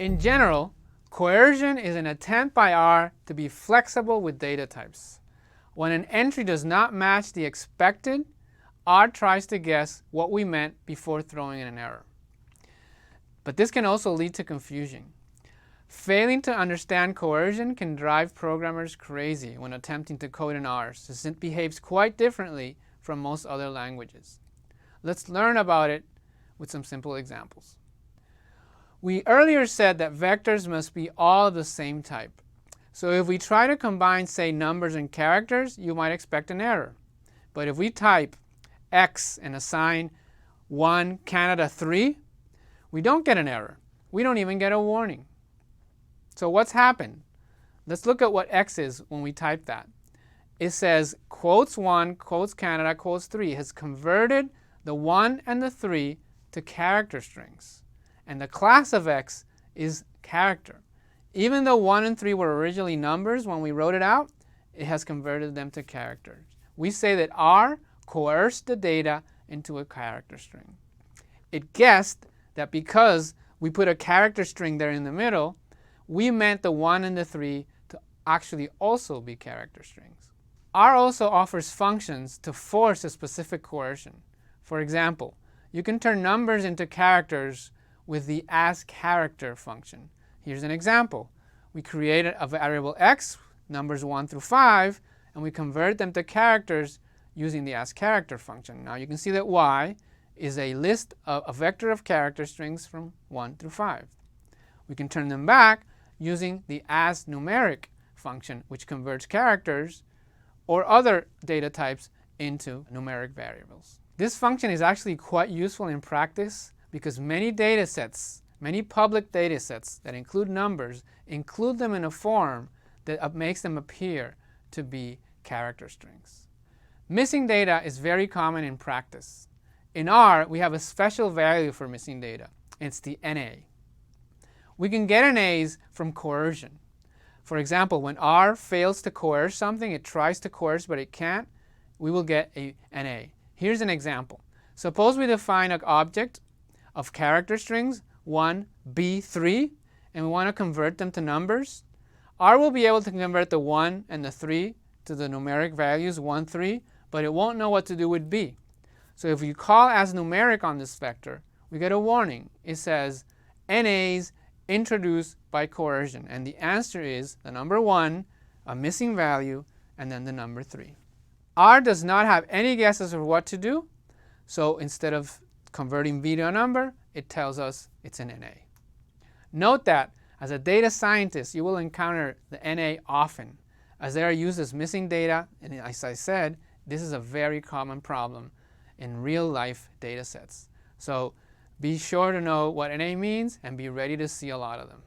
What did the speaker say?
In general, coercion is an attempt by R to be flexible with data types. When an entry does not match the expected, R tries to guess what we meant before throwing in an error. But this can also lead to confusion. Failing to understand coercion can drive programmers crazy when attempting to code in R, since it behaves quite differently from most other languages. Let's learn about it with some simple examples. We earlier said that vectors must be all of the same type. So if we try to combine, say, numbers and characters, you might expect an error. But if we type X and assign 1 Canada 3, we don't get an error. We don't even get a warning. So what's happened? Let's look at what X is when we type that. It says quotes 1, quotes Canada, quotes 3 has converted the 1 and the 3 to character strings. And the class of X is character. Even though 1 and 3 were originally numbers when we wrote it out, it has converted them to characters. We say that R coerced the data into a character string. It guessed that because we put a character string there in the middle, we meant the 1 and the 3 to actually also be character strings. R also offers functions to force a specific coercion. For example, you can turn numbers into characters with the as.character function. Here's an example. We create a variable x, numbers 1 through 5, and we convert them to characters using the as.character function. Now you can see that y is a list of a vector of character strings from 1 through 5. We can turn them back using the as.numeric function, which converts characters or other data types into numeric variables. This function is actually quite useful in practice because many data sets, many public data sets that include numbers, include them in a form that makes them appear to be character strings. Missing data is very common in practice. In R, we have a special value for missing data. It's the NA. We can get NAs from coercion. For example, when R fails to coerce something, it tries to coerce but it can't, we will get a NA. Here's an example. Suppose we define an object of character strings 1, B, 3, and we want to convert them to numbers. R will be able to convert the 1 and the 3 to the numeric values 1, 3, but it won't know what to do with B. So if you call as.numeric on this vector, we get a warning. It says NAs introduced by coercion, and the answer is the number 1, a missing value, and then the number 3. R does not have any guesses of what to do, so instead of converting B to a number, it tells us it's an NA. Note that as a data scientist, you will encounter the NA often, as they are used as missing data, and as I said, this is a very common problem in real-life data sets. So be sure to know what NA means and be ready to see a lot of them.